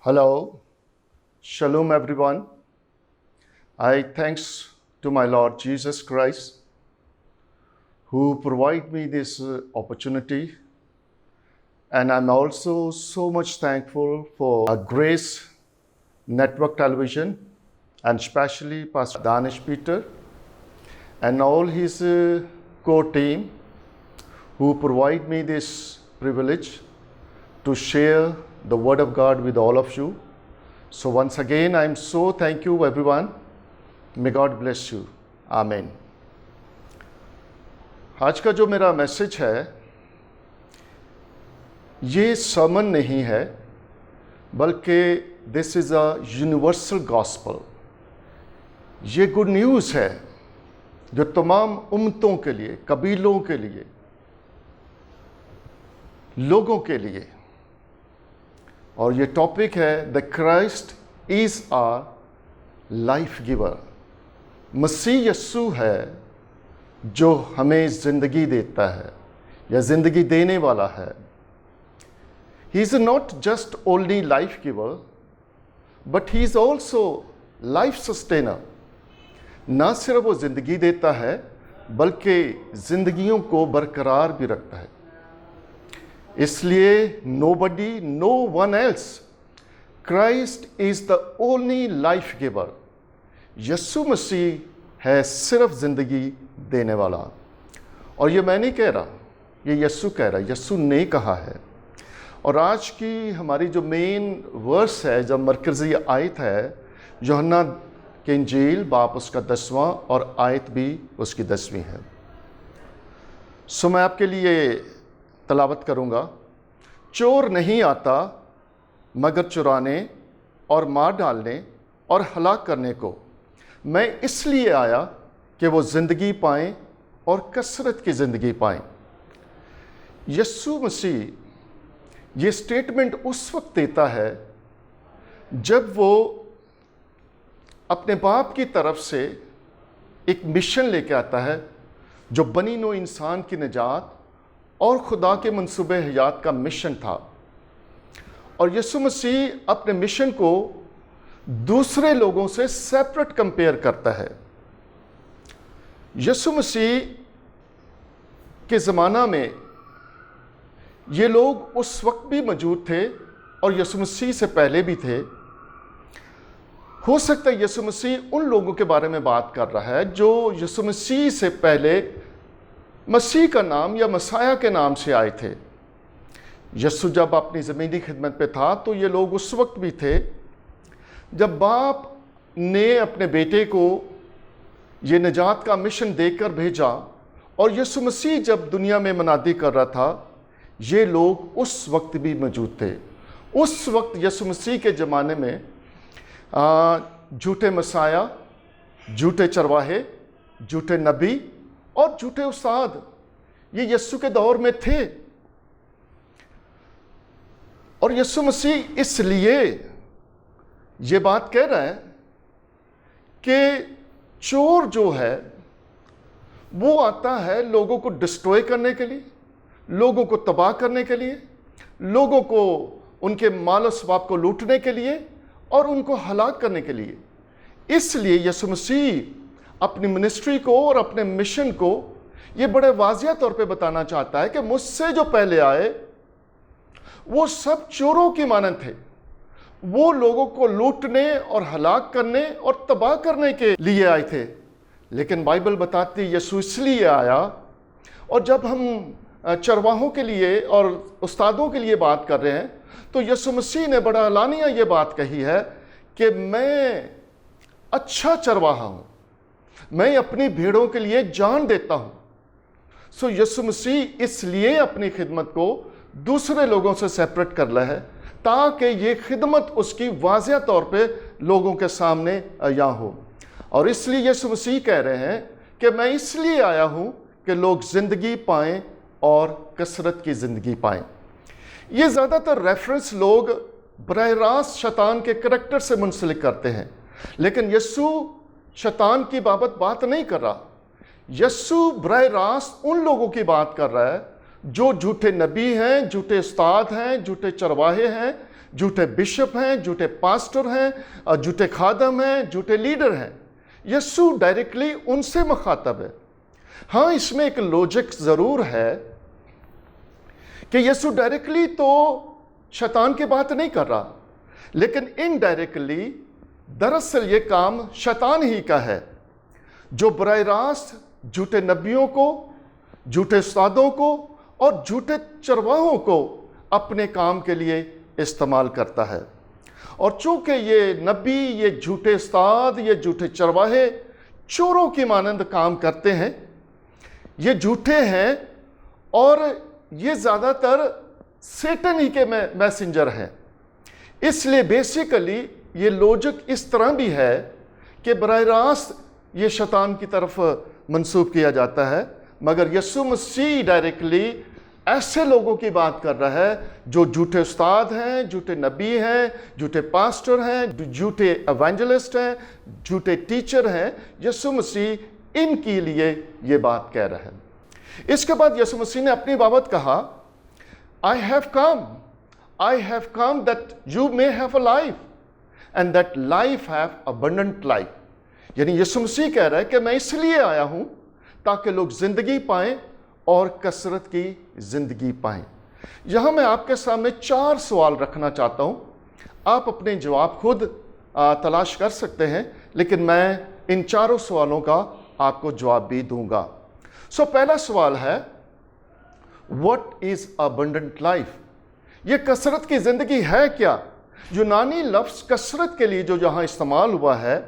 Hello, Shalom everyone. I thanks to my Lord Jesus Christ who provide me this opportunity, and I'm also so much thankful for Grace Network Television and especially Pastor Danish Peter and all his core team who provide me this privilege to share the word of God with all of you. So once again, I'm so thank you everyone. May God bless you. Amen. आज का जो मेरा message है, ये sermon नहीं है, बल्कि this is a universal gospel. ये गुड न्यूज़ है जो तमाम उम्मतों के लिए, कबीलों के लिए, लोगों के लिए। और ये टॉपिक है the Christ is a life giver. मसीह यस्सु है जो हमें ज़िंदगी देता है या ज़िंदगी देने वाला है। He is not just only life giver but he is also life sustainer. ना सिर्फ वो ज़िंदगी देता है बल्कि ज़िंदगियों को बरकरार भी रखता है। इसलिए nobody, no one else, Christ is the only life giver। Yesu मसीह है सिर्फ ज़िंदगी देने वाला। और ये मैं नहीं कह रहा, ये यस्सु कह रहा है, यस्सु ने कहा है। और आज की हमारी जो मेन वर्स है, जो मरकज़ी आयत है, यूहन्ना के इंजील बाप उसका 10वां और आयत भी उसकी 10वीं है। सो मैं आपके लिए तलावत करूँगा। चोर नहीं आता मगर चुराने और मार डालने और हलाक करने को, मैं इसलिए आया कि वो ज़िंदगी पाएँ और कसरत की ज़िंदगी पाएँ। यस्सु मसीह ये स्टेटमेंट उस वक्त देता है जब वो अपने बाप की तरफ से एक मिशन लेके आता है जो बनी नौ इंसान की निजात और खुदा के मंसूबे हयात का मिशन था। और यीशु मसीह अपने मिशन को दूसरे लोगों से सेपरेट कंपेयर करता है। यीशु मसीह के ज़माना में ये लोग उस वक्त भी मौजूद थे और यीशु मसीह से पहले भी थे। हो सकता है यीशु मसीह उन लोगों के बारे में बात कर रहा है जो यीशु मसीह से पहले मसीह का नाम या मसाया के नाम से आए थे। यीशु जब अपनी ज़मीनी खिदमत पे था तो ये लोग उस वक्त भी थे जब बाप ने अपने बेटे को ये निजात का मिशन देकर भेजा। और यीशु मसीह जब दुनिया में मनादी कर रहा था, ये लोग उस वक्त भी मौजूद थे। उस वक्त यीशु मसीह के ज़माने में झूठे मसाया, झूठे चरवाहे, झूठे नबी और झूठे उस्ताद ये यीशु के दौर में थे। और यीशु मसीह इसलिए ये बात कह रहा है कि चोर जो है वो आता है लोगों को डिस्ट्रॉय करने के लिए, लोगों को तबाह करने के लिए, लोगों को उनके माल स्वाब को लूटने के लिए और उनको हलाक करने के लिए। इसलिए यीशु मसीह अपनी मिनिस्ट्री को और अपने मिशन को ये बड़े वाज़िया तौर पे बताना चाहता है कि मुझसे जो पहले आए वो सब चोरों की मानंद थे। वो लोगों को लूटने और हलाक करने और तबाह करने के लिए आए थे। लेकिन बाइबल बताती है यीशु इसलिए आया। और जब हम चरवाहों के लिए और उस्तादों के लिए बात कर रहे हैं तो यीशु मसीह ने बड़ा एलानिया ये बात कही है कि मैं अच्छा चरवाहा हूँ, मैं अपनी भेड़ों के लिए जान देता हूँ। सो यीशु मसीह इसलिए अपनी खिदमत को दूसरे लोगों से सेपरेट कर रहा है ताकि ये खिदमत उसकी वाज़िया तौर पे लोगों के सामने यहाँ हो। और इसलिए यीशु मसीह कह रहे हैं कि मैं इसलिए आया हूँ कि लोग ज़िंदगी पाएँ और कसरत की ज़िंदगी पाएँ। ये ज़्यादातर रेफरेंस लोग बराह रास्त शैतान के करैक्टर से मुंसलिक करते हैं, लेकिन यीशु शैतान की बात नहीं कर रहा। यीशु बराह रास्त उन लोगों की बात कर रहा है जो झूठे नबी हैं, झूठे उस्ताद हैं, झूठे चरवाहे हैं, झूठे बिशप हैं, झूठे पास्टर हैं, झूठे खादम हैं, झूठे लीडर हैं। यीशु डायरेक्टली उनसे मुखातब है। हाँ, इसमें एक लॉजिक ज़रूर है कि यीशु डायरेक्टली तो शैतान की बात नहीं कर रहा, लेकिन इनडायरेक्टली दरअसल ये काम शैतान ही का है, जो बराह रास्त झूठे नबियों को, झूठे उस्तादों को और झूठे चरवाहों को अपने काम के लिए इस्तेमाल करता है। और चूंकि ये नबी, ये झूठे उस्ताद, ये झूठे चरवाहे चोरों की मानंद काम करते हैं, ये झूठे हैं और ये ज़्यादातर सेटन ही के मैसेंजर हैं। इसलिए बेसिकली ये लॉजिक इस तरह भी है कि बराह रास्त ये शैतान की तरफ मंसूब किया जाता है, मगर यीशु मसीह डायरेक्टली ऐसे लोगों की बात कर रहा है जो झूठे उस्ताद हैं, झूठे नबी हैं, झूठे पास्टर हैं, झूठे एवेंजलिस्ट हैं, झूठे टीचर हैं। यीशु मसीह इनके लिए ये बात कह रहा है। इसके बाद यीशु मसीह ने अपनी बाबत कहा, I have come that you may have a life and that life have abundant life. यानी यीशु मसीह कह रहा है कि मैं इसलिए आया हूं ताकि लोग जिंदगी पाएं और कसरत की जिंदगी पाएं। यहां मैं आपके सामने 4 सवाल रखना चाहता हूं। आप अपने जवाब खुद तलाश कर सकते हैं, लेकिन मैं इन 4 सवालों का आपको जवाब भी दूंगा। पहला सवाल है, व्हाट इज अबंडेंट लाइफ? ये कसरत की जिंदगी है क्या? यूनानी लफ्ज कसरत के लिए जो यहां इस्तेमाल हुआ है,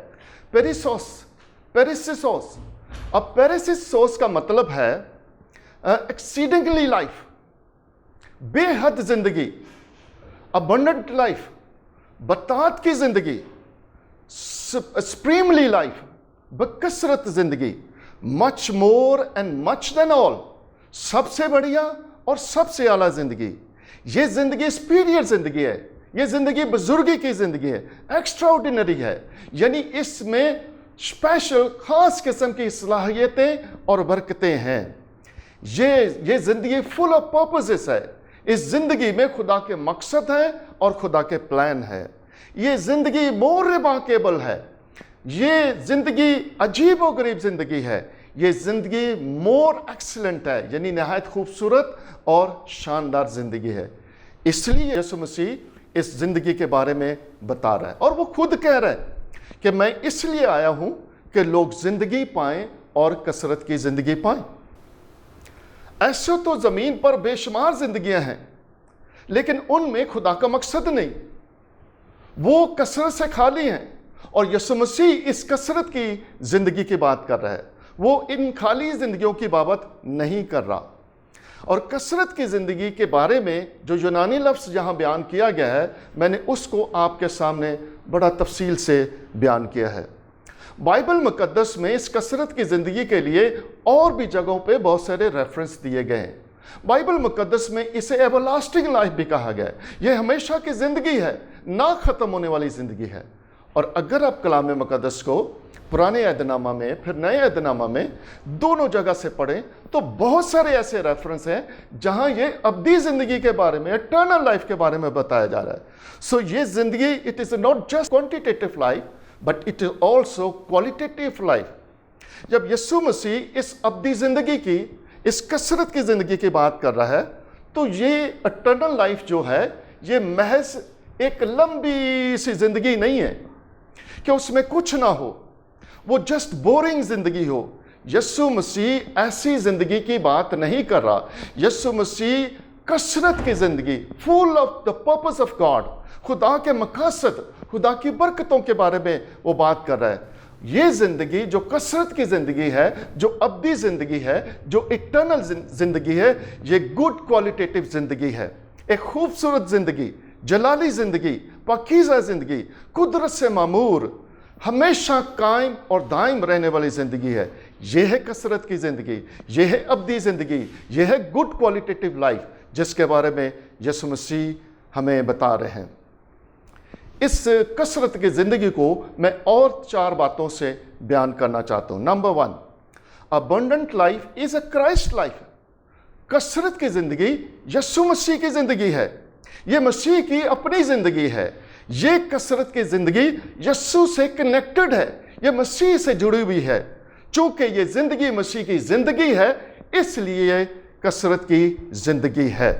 पेरिसिसोस। अब पेरिसिसोस का मतलब है एक्सीडिंगली लाइफ, बेहद जिंदगी, अबंडेंट लाइफ, बतात की जिंदगी, सुप्रीमली लाइफ, बकसरत जिंदगी, much more and much than all, सबसे बढ़िया और सबसे आला जिंदगी। ये जिंदगी सुपीरियर जिंदगी है, ये जिंदगी बुजुर्गी की जिंदगी है, एक्स्ट्राऑर्डिनरी है। यानी इसमें स्पेशल खास किस्म की सलाहियतें और बरकतें हैं। ये जिंदगी फुल ऑफ पर्पसेस है। इस जिंदगी में खुदा के मकसद है और खुदा के प्लान है। ये जिंदगी मोर रिमार्केबल है। ये जिंदगी अजीब व गरीब जिंदगी है। ये जिंदगी मोर एक्सीलेंट है, यानी नहायत खूबसूरत और शानदार जिंदगी है। इसलिए यीशु मसीह इस जिंदगी के बारे में बता रहा है, और वो खुद कह रहा है कि मैं इसलिए आया हूं कि लोग जिंदगी पाएं और कसरत की जिंदगी पाएं। ऐसे तो जमीन पर बेशुमार जिंदगियां हैं, लेकिन उनमें खुदा का मकसद नहीं, वो कसरत से खाली हैं। और यीशु मसीह इस कसरत की जिंदगी की बात कर रहा है, वो इन खाली जिंदगियों की बात नहीं कर रहा। और कसरत की ज़िंदगी के बारे में जो यूनानी लफ्ज़ यहाँ बयान किया गया है, मैंने उसको आपके सामने बड़ा तफसील से बयान किया है। बाइबल मुकद्दस में इस कसरत की ज़िंदगी के लिए और भी जगहों पे बहुत सारे रेफरेंस दिए गए हैं। बाइबल मुकद्दस में इसे एवरलास्टिंग लाइफ भी कहा गया है। यह हमेशा की ज़िंदगी है, ना ख़त्म होने वाली ज़िंदगी है। और अगर आप कलाम मुकद्दस को पुराने अहदनामा में फिर नए अहदनामा में दोनों जगह से पढ़ें, तो बहुत सारे ऐसे रेफरेंस हैं जहां ये अब्दी ज़िंदगी के बारे में, इटर्नल लाइफ के बारे में बताया जा रहा है। ये ज़िंदगी, it is not just quantitative life, but it is also qualitative life. जब यीशु मसीह इस अब्दी ज़िंदगी की, इस कसरत की ज़िंदगी की बात कर रहा है, तो ये इटर्नल लाइफ जो है, ये महज एक लंबी सी ज़िंदगी नहीं है कि उसमें कुछ ना हो, वो जस्ट बोरिंग जिंदगी हो। यीशु मसीह ऐसी जिंदगी की बात नहीं कर रहा। यीशु मसीह कसरत की जिंदगी, full of the purpose of God, खुदा के मकसद, खुदा की बरकतों के बारे में वो बात कर रहा है। ये जिंदगी जो कसरत की जिंदगी है, जो अब्दी जिंदगी है, जो इटर्नल जिंदगी है, ये गुड क्वालिटेटिव जिंदगी है, एक खूबसूरत जिंदगी, जलाली जिंदगी, पाकीज़ा जिंदगी, कुदरत से मामूर, हमेशा कायम और दायम रहने वाली ज़िंदगी है। यह है कसरत की ज़िंदगी, यह है अब्दी ज़िंदगी, यह है गुड क्वालिटेटिव लाइफ, जिसके बारे में यीशु मसीह हमें बता रहे हैं। इस कसरत की ज़िंदगी को मैं और 4 बातों से बयान करना चाहता हूँ। Number 1, abundant life is a Christ life. कसरत की ज़िंदगी यीशु मसीह की ज़िंदगी है। یہ مسیح کی اپنی زندگی ہے. یہ کثرت کی زندگی یسوع سے کنیکٹڈ ہے, یہ مسیح سے جڑی ہوئی ہے. چونکہ یہ زندگی مسیح کی زندگی ہے, اس لیے کثرت کی زندگی ہے.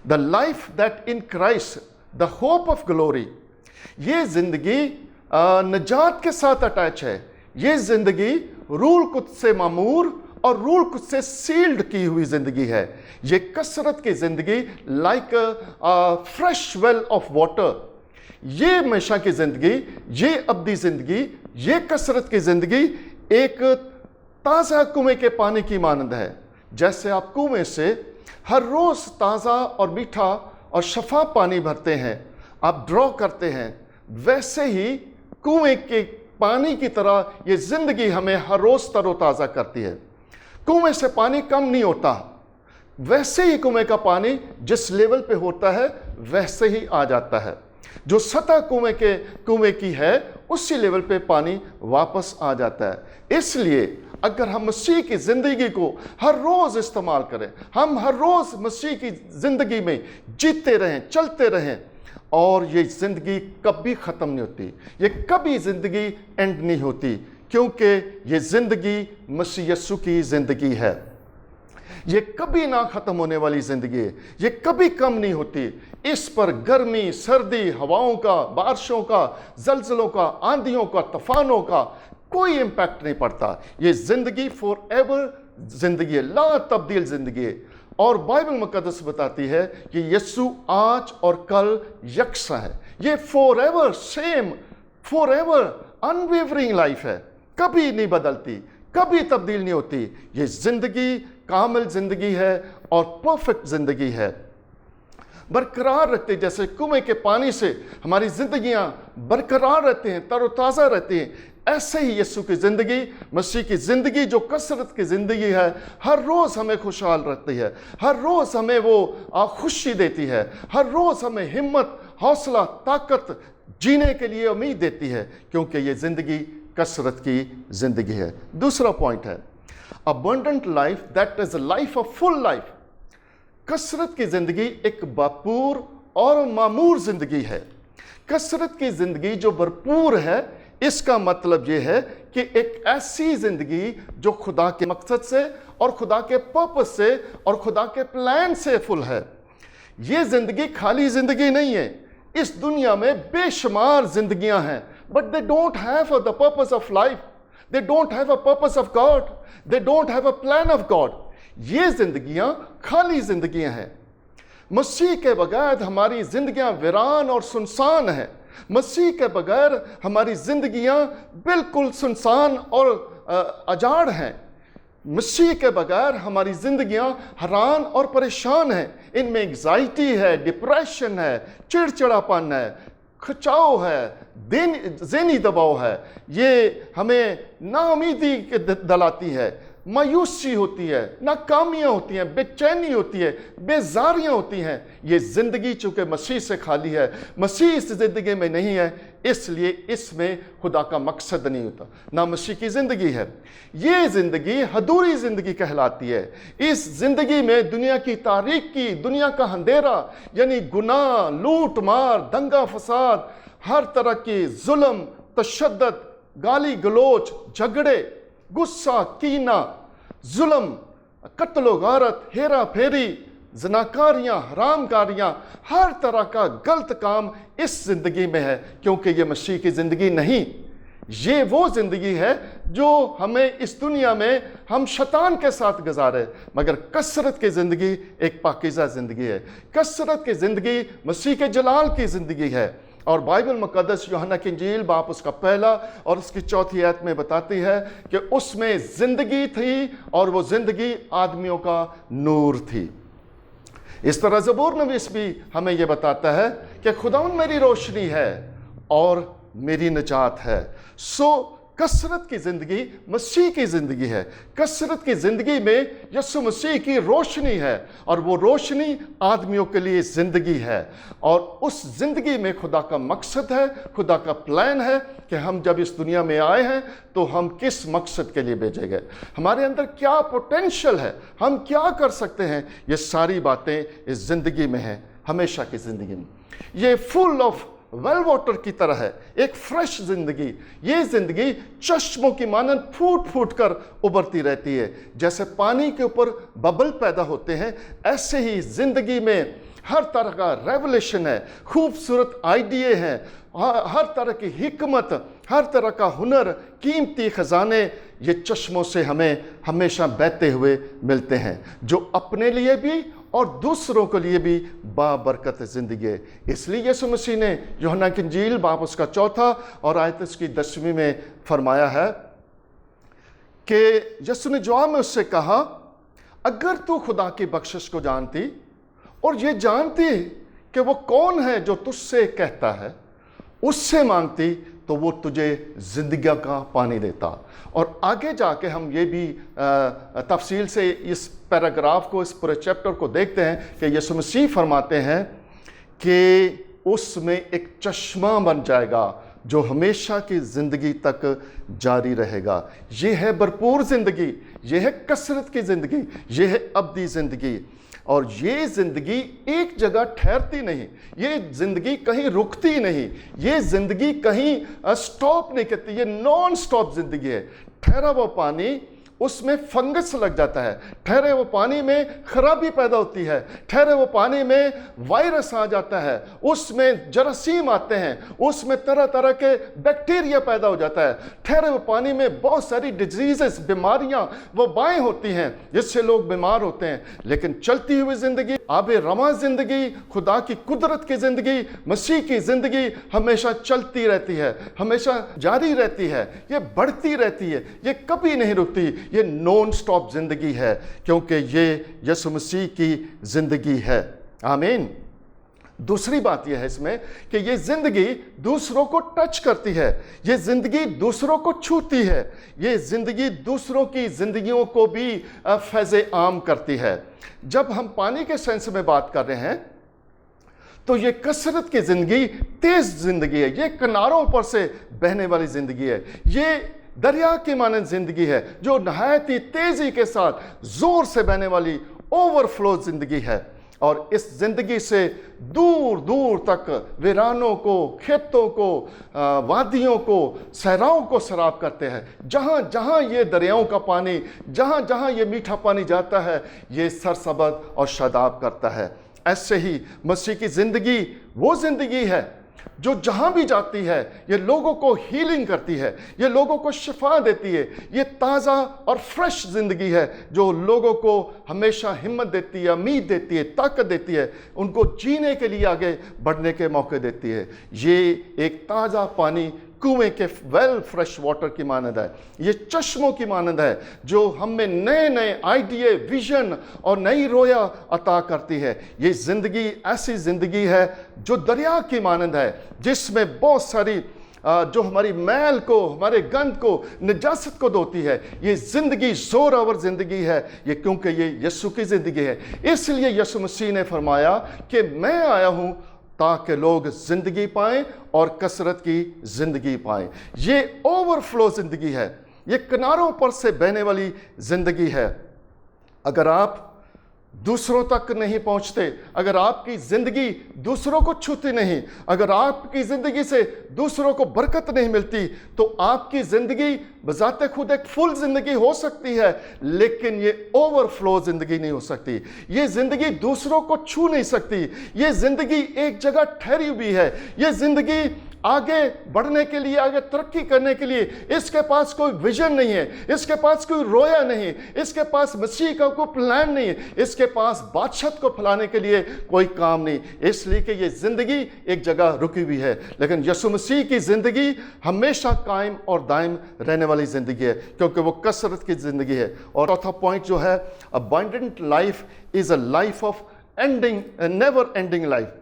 The life that in Christ, the hope of glory. یہ زندگی نجات کے ساتھ اٹیچ ہے. یہ زندگی روح القدس سے معمور اور روح القدس سے سیلڈ کی ہوئی زندگی ہے. یہ کثرت کی زندگی like fresh well of water. یہ ہمیشہ کی زندگی, یہ ابدی زندگی, یہ کثرت کی زندگی ایک تازہ کنویں کے پانی کی مانند ہے. جیسے آپ کنویں سے ہر روز تازہ اور میٹھا اور شفا پانی بھرتے ہیں, آپ ڈرا کرتے ہیں, ویسے ہی کنویں کے پانی کی طرح یہ زندگی ہمیں ہر روز تر و تازہ کرتی ہے. کنویں سے پانی کم نہیں ہوتا, ویسے ہی کنویں کا پانی جس لیول پہ ہوتا ہے ویسے ہی آ جاتا ہے. جو سطح کنویں کی ہے اسی لیول پہ پانی واپس آ جاتا ہے. اس لیے اگر ہم مسیح کی زندگی کو ہر روز استعمال کریں, ہم ہر روز مسیح کی زندگی میں جیتے رہیں, چلتے رہیں, اور یہ زندگی کبھی ختم نہیں ہوتی, یہ کبھی زندگی اینڈ نہیں ہوتی, کیونکہ یہ زندگی مسیح یسوع کی زندگی ہے. یہ کبھی نہ ختم ہونے والی زندگی ہے, یہ کبھی کم نہیں ہوتی. اس پر گرمی, سردی, ہواؤں کا, بارشوں کا, زلزلوں کا, آندھیوں کا, طوفانوں کا کوئی امپیکٹ نہیں پڑتا. یہ زندگی فور ایور زندگی ہے, لا تبدیل زندگی ہے. اور بائبل مقدس بتاتی ہے کہ یسوع آج اور کل یکساں ہے. یہ forever same, forever unwavering life ہے, کبھی نہیں بدلتی, کبھی تبدیل نہیں ہوتی. یہ زندگی کامل زندگی ہے اور پرفیکٹ زندگی ہے. برقرار رکھتے, جیسے کنویں کے پانی سے ہماری زندگیاں برقرار رہتے ہیں, تر و تازہ رہتی ہیں, ایسے ہی یسوع کی زندگی, مسیح کی زندگی جو کثرت کی زندگی ہے, ہر روز ہمیں خوشحال رکھتی ہے, ہر روز ہمیں وہ خوشی دیتی ہے, ہر روز ہمیں ہمت, حوصلہ, طاقت, جینے کے لیے امید دیتی ہے, کیونکہ یہ زندگی کثرت کی زندگی ہے. دوسرا پوائنٹ ہے abundant life, that is a life of full life. کثرت کی زندگی ایک بھرپور اور معمور زندگی ہے. کثرت کی زندگی جو بھرپور ہے, اس کا مطلب یہ ہے کہ ایک ایسی زندگی جو خدا کے مقصد سے اور خدا کے پرپس سے اور خدا کے پلان سے فل ہے. یہ زندگی خالی زندگی نہیں ہے. اس دنیا میں بے شمار زندگیاں ہیں, but they don't have the purpose of life. They don't have a purpose of God. They don't have a plan of God. یہ زندگیاں خالی زندگیاں ہیں. مسیح کے بغیر ہماری زندگیاں ویران اور سنسان ہیں. مسیح کے بغیر ہماری زندگیاں بالکل سنسان اور اجاڑ ہیں. مسیح کے بغیر ہماری زندگیاں حیران اور پریشان ہیں. ان میں انگزائٹی ہے, ڈپریشن ہے, چڑچڑاپن ہے, کھچاؤ ہے, ذہنی دباؤ ہے. یہ ہمیں ناامیدی دلاتی ہے, مایوسی ہوتی ہے, ناکامیاں ہوتی ہیں, بے چینی ہوتی ہے, بیزاریاں ہوتی ہیں. یہ زندگی چونکہ مسیح سے خالی ہے, مسیح اس زندگی میں نہیں ہے, اس لیے اس میں خدا کا مقصد نہیں ہوتا, نہ مسیح کی زندگی ہے. یہ زندگی ادھوری زندگی کہلاتی ہے. اس زندگی میں دنیا کی تاریکی, دنیا کا اندھیرا, یعنی گناہ, لوٹ مار, دنگا فساد, ہر طرح کی ظلم, تشدد, گالی گلوچ, جھگڑے, غصہ, کینہ, ظلم, قتل و غارت, ہیرا پھیری, زناکاریاں, حرام کاریاں, ہر طرح کا غلط کام اس زندگی میں ہے, کیونکہ یہ مسیح کی زندگی نہیں. یہ وہ زندگی ہے جو ہمیں اس دنیا میں ہم شیطان کے ساتھ گزارے, مگر کثرت کی زندگی ایک پاکیزہ زندگی ہے. کثرت کی زندگی مسیح کے جلال کی زندگی ہے. اور بائبل مقدس یوحنا کی انجیل باب اس کا 1 اور اس کی 4 آیت میں بتاتی ہے کہ اس میں زندگی تھی اور وہ زندگی آدمیوں کا نور تھی. اس طرح زبور نویس بھی ہمیں یہ بتاتا ہے کہ خداوند میری روشنی ہے اور میری نجات ہے. کثرت کی زندگی مسیح کی زندگی ہے. کثرت کی زندگی میں یسوع مسیح کی روشنی ہے, اور وہ روشنی آدمیوں کے لیے زندگی ہے. اور اس زندگی میں خدا کا مقصد ہے, خدا کا پلان ہے کہ ہم جب اس دنیا میں آئے ہیں تو ہم کس مقصد کے لیے بھیجے گئے, ہمارے اندر کیا پوٹینشل ہے, ہم کیا کر سکتے ہیں. یہ ساری باتیں اس زندگی میں ہیں. हमेशा की ज़िंदगी में। ये फुल ऑफ वेल वाटर की तरह है, एक फ्रेश ज़िंदगी। ये ज़िंदगी चश्मों की मानंद फूट फूट कर उभरती रहती है। जैसे पानी के ऊपर बबल पैदा होते हैं, ऐसे ही ज़िंदगी में हर तरह का रेवलेशन है, खूबसूरत आइडिया हैं, हर तरह की हिकमत, हर तरह का हुनर, कीमती ख़जाने ये चश्मों से हमें हमेशा बहते हुए मिलते हैं, जो अपने लिए भी और दूसरों के लिए भी बाबरकत ज़िंदगी है। इसलिए यीशु मसीह ने यूहन्ना की इंजील बाब उसका 4 और आयत उसकी 10 में फरमाया है कि यीशु ने जवाब में उससे कहा, अगर तू खुदा की बख्शिश को जानती और ये जानती कि वो कौन है जो तुझसे कहता है, उससे मांगती तो वो तुझे ज़िंदगी का पानी देता। और आगे जाके हम ये भी तफसील से इस पैराग्राफ को, इस पूरे चैप्टर को देखते हैं कि यीशु मसीह फरमाते हैं कि उसमें एक चश्मा बन जाएगा जो हमेशा की ज़िंदगी तक जारी रहेगा। ये है भरपूर ज़िंदगी, ये है कसरत की ज़िंदगी, ये है अब्दी ज़िंदगी। और ये ज़िंदगी एक जगह ठहरती नहीं, ये ज़िंदगी कहीं रुकती नहीं, ये ज़िंदगी कहीं स्टॉप नहीं करती, ये नॉन स्टॉप ज़िंदगी है। ठहरा वो पानी, उसमें फंगस लग जाता है, ठहरे वो पानी में खराबी पैदा होती है, ठहरे वो पानी में वायरस आ जाता है, उसमें जरासीम आते हैं, उसमें तरह तरह के बैक्टीरिया पैदा हो जाता है, ठहरे वो पानी में बहुत सारी डिजीजेस, बीमारियां, वबाएं होती हैं जिससे लोग बीमार होते हैं। लेकिन चलती हुई ज़िंदगी, आबे रवां ज़िंदगी, खुदा की कुदरत की ज़िंदगी, मसीह की ज़िंदगी हमेशा चलती रहती है, हमेशा जारी रहती है, ये बढ़ती रहती है, ये कभी नहीं रुकती। ये नॉन स्टॉप ज़िंदगी है, क्योंकि ये यीशु मसीह की ज़िंदगी है। आमीन। दूसरी बात यह है इसमें कि ये ज़िंदगी दूसरों को टच करती है, ये ज़िंदगी दूसरों को छूती है, ये ज़िंदगी दूसरों की ज़िंदगियों को भी फैज़े आम करती है। जब हम पानी के सेंस में बात कर रहे हैं तो ये कसरत की ज़िंदगी तेज़ ज़िंदगी है, ये किनारों पर से बहने वाली ज़िंदगी है, ये दरिया की मानंद ज़िंदगी है जो नहायत ही तेज़ी के साथ ज़ोर से बहने वाली ओवरफ्लो ज़िंदगी है। और इस ज़िंदगी से दूर दूर तक वीरानों को, खेतों को, वादियों को, सहराओं को सराब करते हैं। जहाँ जहाँ ये दरियाओं का पानी, जहाँ जहाँ ये मीठा पानी जाता है, ये सरसब्ज़ और शादाब करता है। ऐसे ही मसीह की ज़िंदगी वो ज़िंदगी है जो जहाँ भी जाती है ये लोगों को हीलिंग करती है, ये लोगों को शिफा देती है। ये ताज़ा और फ्रेश ज़िंदगी है जो लोगों को हमेशा हिम्मत देती है, उम्मीद देती है, ताकत देती है, उनको जीने के लिए आगे बढ़ने के मौके देती है। ये एक ताज़ा पानी, कुएं के वेल फ्रेश वाटर की मानद है, ये चश्मों की मानद है जो हमें नए नए आइडिया, विजन और नई रोया अता करती है। ये ज़िंदगी ऐसी ज़िंदगी है जो दरिया की मानद है, जिसमें बहुत सारी जो हमारी मैल को, हमारे गंद को, निजासत को धोती है। ये ज़िंदगी ज़ोरावर ज़िंदगी है, ये क्योंकि ये यीशु की ज़िंदगी है। इसलिए यीशु मसीह ने फरमाया कि मैं आया हूँ ताकि लोग ज़िंदगी पाएं और कसरत की ज़िंदगी पाएं। ये ओवरफ्लो ज़िंदगी है, ये किनारों पर से बहने वाली ज़िंदगी है। अगर आप दूसरों तक नहीं पहुंचते, अगर आपकी ज़िंदगी दूसरों को छूती नहीं, अगर आपकी ज़िंदगी से दूसरों को बरकत नहीं मिलती, तो आपकी ज़िंदगी बजाते खुद एक फुल ज़िंदगी हो सकती है, लेकिन ये ओवरफ्लो ज़िंदगी नहीं हो सकती। ये ज़िंदगी दूसरों को छू नहीं सकती। ये ज़िंदगी एक जगह ठहरी हुई है। ये ज़िंदगी आगे बढ़ने के लिए, आगे तरक्की करने के लिए इसके पास कोई विजन नहीं है, इसके पास कोई रोया नहीं, इसके पास मसीह का कोई प्लान नहीं है, इसके पास बादशाहत को फैलाने के लिए कोई काम नहीं, इसलिए कि ये ज़िंदगी एक जगह रुकी हुई है। लेकिन यीशु मसीह की ज़िंदगी हमेशा कायम और दायम रहने वाली ज़िंदगी है, क्योंकि वो कसरत की ज़िंदगी है। और चौथा पॉइंट जो है, abundant life is a life of ending, never ending life.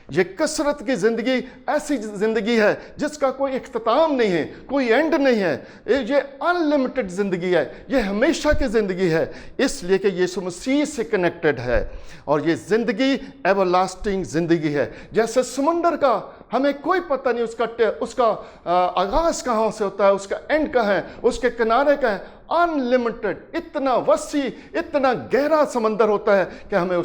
ये कसरत की ज़िंदगी ऐसी ज़िंदगी है जिसका कोई इख्तिताम नहीं है, कोई एंड नहीं है। ये अनलिमिटेड ज़िंदगी है, ये हमेशा की ज़िंदगी है, इसलिए कि यीशु मसीह से कनेक्टेड है। और ये ज़िंदगी एवरलास्टिंग ज़िंदगी है। जैसे समुंदर का हमें कोई पता नहीं उसका आगाज़ कहाँ से होता है, उसका एंड कहाँ है, उसके किनारे कहाँ है। अनलिमिटेड, इतना वसी, इतना गहरा समंदर होता है कि हमें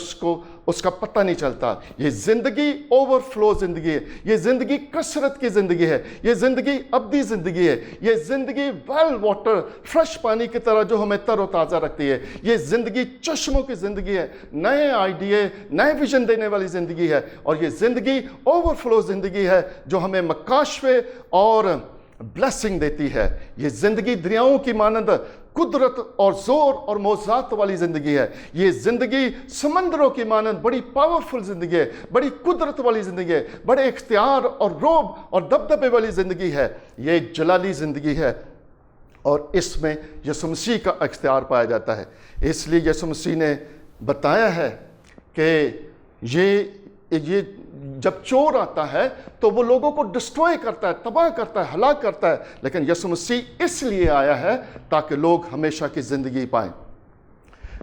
उसका पता नहीं चलता। ये ज़िंदगी ओवरफ्लो ज़िंदगी है, ये ज़िंदगी कसरत की ज़िंदगी है, ये ज़िंदगी अब्दी ज़िंदगी है, ये ज़िंदगी वेल वाटर फ्रेश पानी की तरह जो हमें तरोताज़ा रखती है। ये ज़िंदगी चश्मों की ज़िंदगी है, नए आइडिये नए विजन देने वाली ज़िंदगी है। और ये ज़िंदगी ओवरफ्लो ज़िंदगी है जो हमें मकाशवे और ब्लेसिंग देती है। ये ज़िंदगी दरियाओं की मानंद कुदरत और ज़ोर और मौज़ात वाली ज़िंदगी है। ये ज़िंदगी समंदरों की मानंद बड़ी पावरफुल ज़िंदगी है, बड़ी कुदरत वाली ज़िंदगी है, बड़े इख्तियार और रोब और दबदबे वाली ज़िंदगी है। ये जलाली ज़िंदगी है और इसमें यीशु मसीह का इख्तियार पाया जाता है। इसलिए यीशु मसीह ने बताया है कि ये जब चोर आता है तो वो लोगों को डिस्ट्रॉय करता है, तबाह करता है, हलाक करता है, लेकिन यीशु मसीह इसलिए आया है ताकि लोग हमेशा की ज़िंदगी पाएं।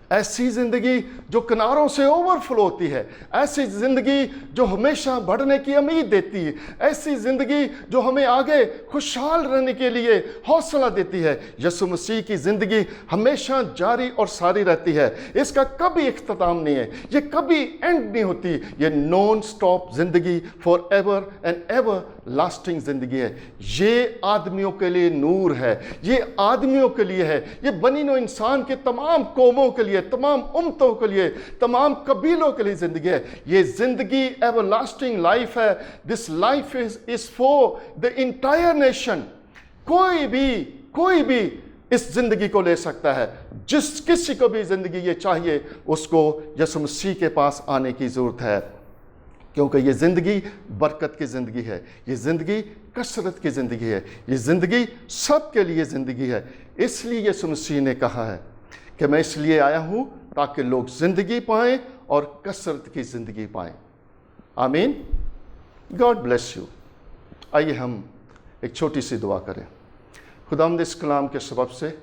ऐसी ज़िंदगी जो किनारों से ओवरफ्लो होती है, ऐसी ज़िंदगी जो हमेशा बढ़ने की उम्मीद देती है, ऐसी ज़िंदगी जो हमें आगे खुशहाल रहने के लिए हौसला देती है। यीशु मसीह की ज़िंदगी हमेशा जारी और सारी रहती है, इसका कभी इख्तिताम नहीं है, ये कभी एंड नहीं होती। ये नॉन स्टॉप ज़िंदगी for ever and ever lasting ज़िंदगी है। ये आदमियों के लिए नूर है, ये आदमियों के लिए है, ये बनी नौ इंसान के तमाम कौमों के लिए, तमाम उम्मतों के लिए, तमाम कबीलों के लिए ज़िंदगी है। ये ज़िंदगी एवरलास्टिंग लाइफ है। This life is for the entire nation. कोई भी इस ज़िंदगी को ले सकता है। जिस किसी को भी ज़िंदगी ये चाहिए उसको यीशु मसीह के पास आने की ज़रूरत है, क्योंकि ये ज़िंदगी बरकत की ज़िंदगी है, ये ज़िंदगी कसरत की ज़िंदगी है, ये ज़िंदगी सबके लिए ज़िंदगी है। इसलिए यीशु मसीह ने कहा है कि मैं इसलिए आया हूँ ताकि लोग ज़िंदगी पाएँ और कसरत की ज़िंदगी पाएँ। आमीन। God bless you. आइए हम एक छोटी सी दुआ करें। खुदावंद इस कलाम के सबब से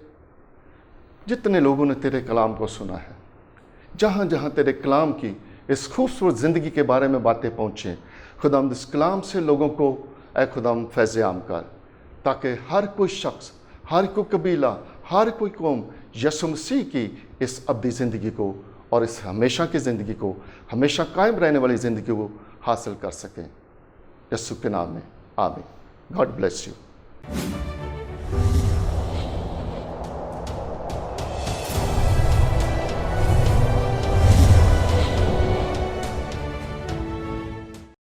जितने लोगों ने तेरे कलाम को सुना है, जहाँ जहाँ तेरे कलाम की इस खूबसूरत ज़िंदगी के बारे में बातें पहुँचें, खुदावंद इस कलाम से लोगों को ऐ खुदावंद फैज़ आम कर, ताकि हर कोई शख्स, हर कोई कबीला, हर कोई कौम यीशु मसीह की इस अब्दी ज़िंदगी को और इस हमेशा की ज़िंदगी को, हमेशा कायम रहने वाली ज़िंदगी को हासिल कर सकें। यीशु के नाम में आमीन। God bless you.